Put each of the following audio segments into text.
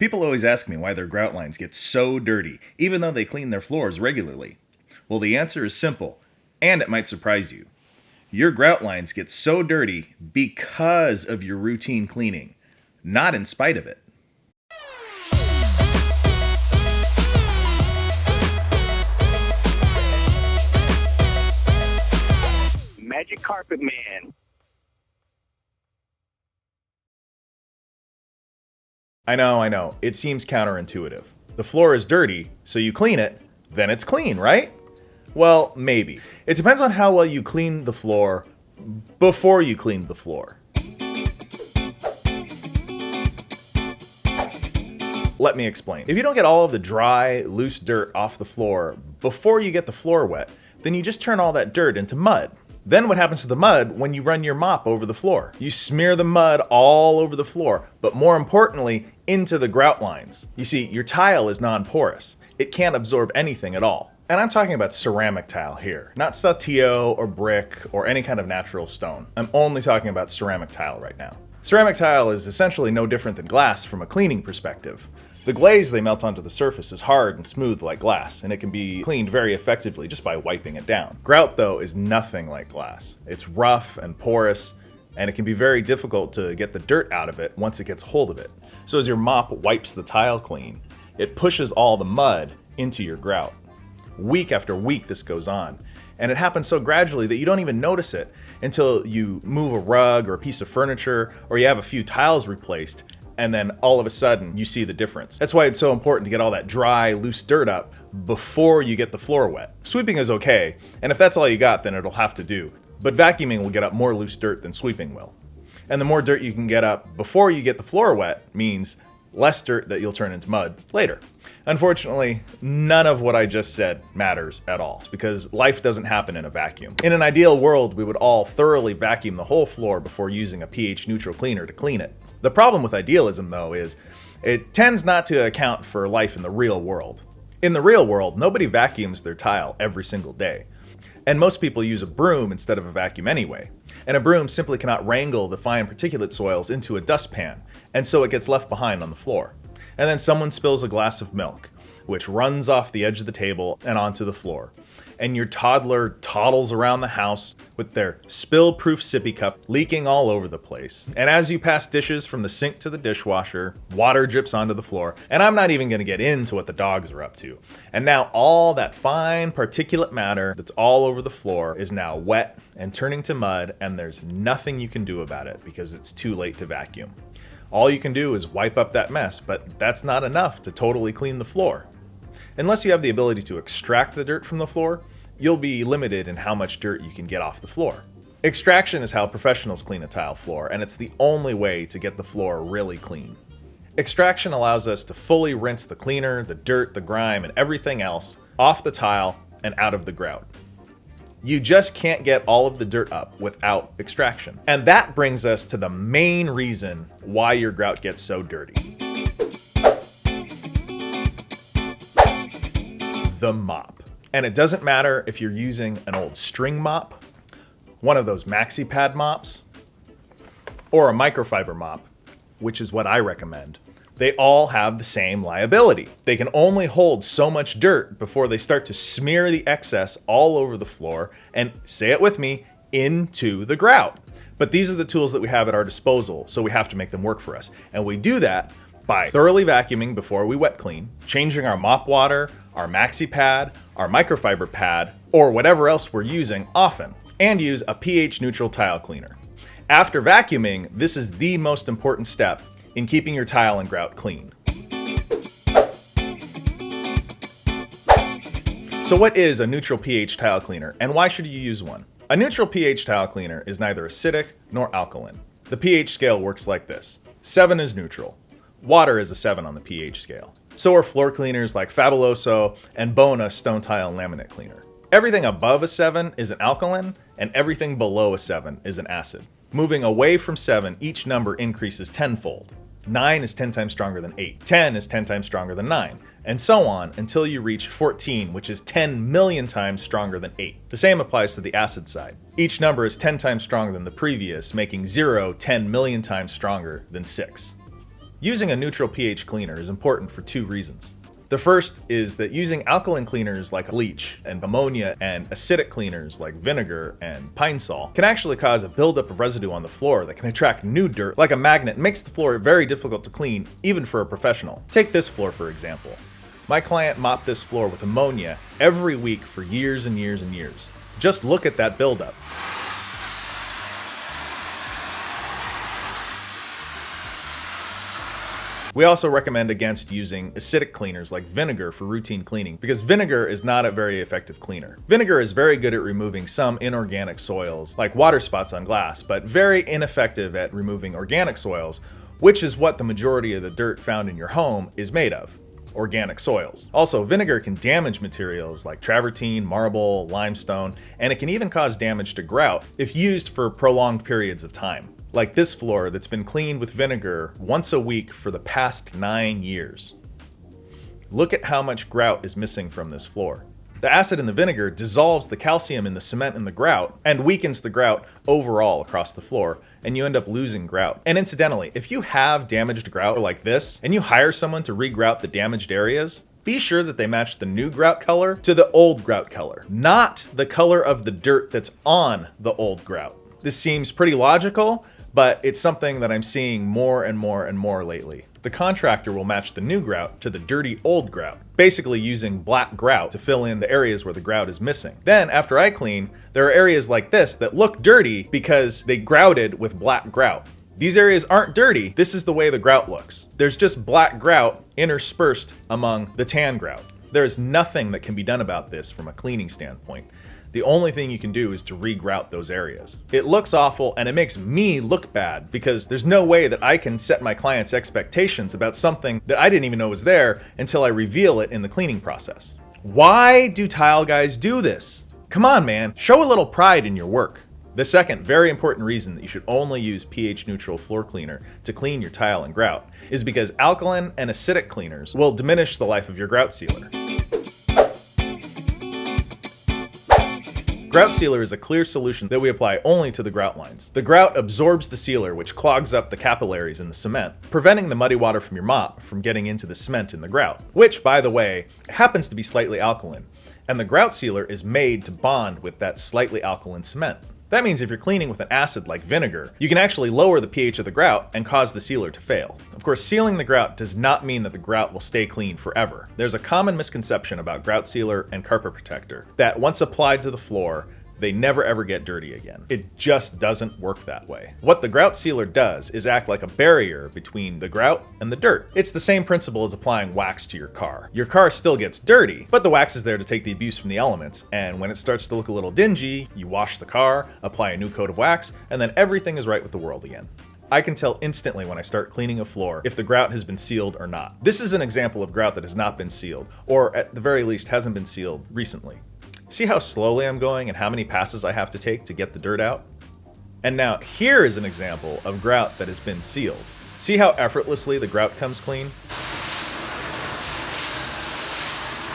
People always ask me why their grout lines get so dirty, even though they clean their floors regularly. Well, the answer is simple, and it might surprise you. Your grout lines get so dirty because of your routine cleaning, not in spite of it. Magic Carpet Man. I know, it seems counterintuitive. The floor is dirty, so you clean it, then it's clean, right? Well, maybe. It depends on how well you clean the floor before you clean the floor. Let me explain. If you don't get all of the dry, loose dirt off the floor before you get the floor wet, then you just turn all that dirt into mud. Then what happens to the mud when you run your mop over the floor? You smear the mud all over the floor, but more importantly, into the grout lines. You see, your tile is non-porous. It can't absorb anything at all. And I'm talking about ceramic tile here, not saltillo or brick or any kind of natural stone. I'm only talking about ceramic tile right now. Ceramic tile is essentially no different than glass from a cleaning perspective. The glaze they melt onto the surface is hard and smooth like glass, and it can be cleaned very effectively just by wiping it down. Grout, though, is nothing like glass. It's rough and porous, and it can be very difficult to get the dirt out of it once it gets a hold of it. So as your mop wipes the tile clean, it pushes all the mud into your grout. Week after week this goes on, and it happens so gradually that you don't even notice it until you move a rug or a piece of furniture, or you have a few tiles replaced, and then all of a sudden you see the difference. That's why it's so important to get all that dry, loose dirt up before you get the floor wet. Sweeping is okay, and if that's all you got, then it'll have to do. But vacuuming will get up more loose dirt than sweeping will. And the more dirt you can get up before you get the floor wet means less dirt that you'll turn into mud later. Unfortunately, none of what I just said matters at all, because life doesn't happen in a vacuum. In an ideal world, we would all thoroughly vacuum the whole floor before using a pH neutral cleaner to clean it. The problem with idealism, though, is it tends not to account for life in the real world. In the real world, nobody vacuums their tile every single day. And most people use a broom instead of a vacuum anyway. And a broom simply cannot wrangle the fine particulate soils into a dustpan, and so it gets left behind on the floor. And then someone spills a glass of milk, which runs off the edge of the table and onto the floor. And your toddler toddles around the house with their spill-proof sippy cup leaking all over the place. And as you pass dishes from the sink to the dishwasher, water drips onto the floor. And I'm not even gonna get into what the dogs are up to. And now all that fine particulate matter that's all over the floor is now wet and turning to mud, and there's nothing you can do about it because it's too late to vacuum. All you can do is wipe up that mess, but that's not enough to totally clean the floor. Unless you have the ability to extract the dirt from the floor, you'll be limited in how much dirt you can get off the floor. Extraction is how professionals clean a tile floor, and it's the only way to get the floor really clean. Extraction allows us to fully rinse the cleaner, the dirt, the grime, and everything else off the tile and out of the grout. You just can't get all of the dirt up without extraction. And that brings us to the main reason why your grout gets so dirty. The mop. And it doesn't matter if you're using an old string mop, one of those maxi pad mops, or a microfiber mop, which is what I recommend. They all have the same liability. They can only hold so much dirt before they start to smear the excess all over the floor and, say it with me, into the grout. But these are the tools that we have at our disposal, so we have to make them work for us. And we do that by thoroughly vacuuming before we wet clean, changing our mop water, our maxi pad, our microfiber pad, or whatever else we're using often, and use a pH neutral tile cleaner. After vacuuming, this is the most important step in keeping your tile and grout clean. So what is a neutral pH tile cleaner, and why should you use one? A neutral pH tile cleaner is neither acidic nor alkaline. The pH scale works like this. 7 is neutral. Water is a 7 on the pH scale. So are floor cleaners like Fabuloso and Bona stone tile and laminate cleaner. Everything above a 7 is an alkaline, and everything below a 7 is an acid. Moving away from 7, each number increases tenfold. 9 is 10 times stronger than 8. 10 is 10 times stronger than 9. And so on until you reach 14, which is 10 million times stronger than 8. The same applies to the acid side. Each number is 10 times stronger than the previous, making 0 10 million times stronger than 6. Using a neutral pH cleaner is important for two reasons. The first is that using alkaline cleaners like bleach and ammonia and acidic cleaners like vinegar and pine sol can actually cause a buildup of residue on the floor that can attract new dirt like a magnet and makes the floor very difficult to clean, even for a professional. Take this floor for example. My client mopped this floor with ammonia every week for years and years and years. Just look at that buildup. We also recommend against using acidic cleaners like vinegar for routine cleaning because vinegar is not a very effective cleaner. Vinegar is very good at removing some inorganic soils like water spots on glass, but very ineffective at removing organic soils, which is what the majority of the dirt found in your home is made of. Organic soils. Also, vinegar can damage materials like travertine, marble, limestone, and it can even cause damage to grout if used for prolonged periods of time. Like this floor that's been cleaned with vinegar once a week for the past 9 years. Look at how much grout is missing from this floor. The acid in the vinegar dissolves the calcium in the cement in the grout and weakens the grout overall across the floor, and you end up losing grout. And incidentally, if you have damaged grout like this, and you hire someone to re-grout the damaged areas, be sure that they match the new grout color to the old grout color, not the color of the dirt that's on the old grout. This seems pretty logical, but it's something that I'm seeing more and more and more lately. The contractor will match the new grout to the dirty old grout, basically using black grout to fill in the areas where the grout is missing. Then, after I clean, there are areas like this that look dirty because they grouted with black grout. These areas aren't dirty, this is the way the grout looks. There's just black grout interspersed among the tan grout. There is nothing that can be done about this from a cleaning standpoint. The only thing you can do is to re-grout those areas. It looks awful and it makes me look bad because there's no way that I can set my clients' expectations about something that I didn't even know was there until I reveal it in the cleaning process. Why do tile guys do this? Come on, man, show a little pride in your work. The second very important reason that you should only use pH neutral floor cleaner to clean your tile and grout is because alkaline and acidic cleaners will diminish the life of your grout sealer. Grout sealer is a clear solution that we apply only to the grout lines. The grout absorbs the sealer, which clogs up the capillaries in the cement, preventing the muddy water from your mop from getting into the cement in the grout, which, by the way, happens to be slightly alkaline. And the grout sealer is made to bond with that slightly alkaline cement. That means if you're cleaning with an acid like vinegar, you can actually lower the pH of the grout and cause the sealer to fail. Of course, sealing the grout does not mean that the grout will stay clean forever. There's a common misconception about grout sealer and carpet protector that once applied to the floor, they never ever get dirty again. It just doesn't work that way. What the grout sealer does is act like a barrier between the grout and the dirt. It's the same principle as applying wax to your car. Your car still gets dirty, but the wax is there to take the abuse from the elements, and when it starts to look a little dingy, you wash the car, apply a new coat of wax, and then everything is right with the world again. I can tell instantly when I start cleaning a floor if the grout has been sealed or not. This is an example of grout that has not been sealed, or at the very least hasn't been sealed recently. See how slowly I'm going and how many passes I have to take to get the dirt out? And now here is an example of grout that has been sealed. See how effortlessly the grout comes clean?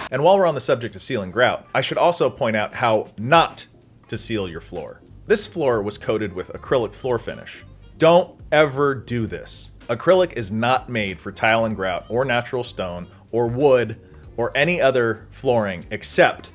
And while we're on the subject of sealing grout, I should also point out how not to seal your floor. This floor was coated with acrylic floor finish. Don't ever do this. Acrylic is not made for tile and grout or natural stone or wood or any other flooring except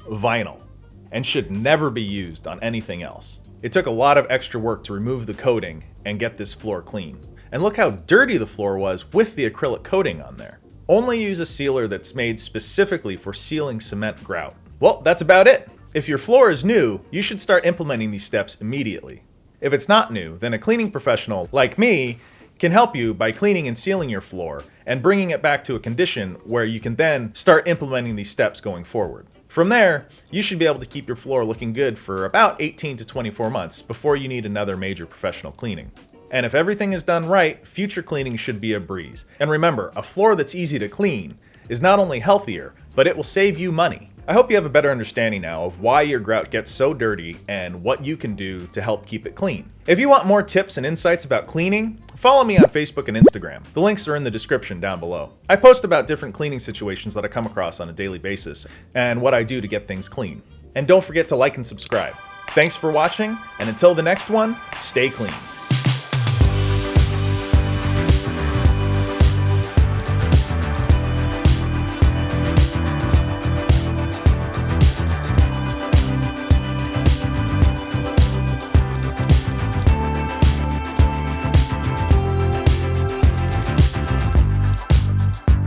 vinyl, and should never be used on anything else. It took a lot of extra work to remove the coating and get this floor clean. And look how dirty the floor was with the acrylic coating on there. Only use a sealer that's made specifically for sealing cement grout. Well, that's about it. If your floor is new, you should start implementing these steps immediately. If it's not new, then a cleaning professional like me can help you by cleaning and sealing your floor and bringing it back to a condition where you can then start implementing these steps going forward. From there, you should be able to keep your floor looking good for about 18 to 24 months before you need another major professional cleaning. And if everything is done right, future cleaning should be a breeze. And remember, a floor that's easy to clean is not only healthier, but it will save you money. I hope you have a better understanding now of why your grout gets so dirty and what you can do to help keep it clean. If you want more tips and insights about cleaning, follow me on Facebook and Instagram. The links are in the description down below. I post about different cleaning situations that I come across on a daily basis and what I do to get things clean. And don't forget to like and subscribe. Thanks for watching, and until the next one, stay clean.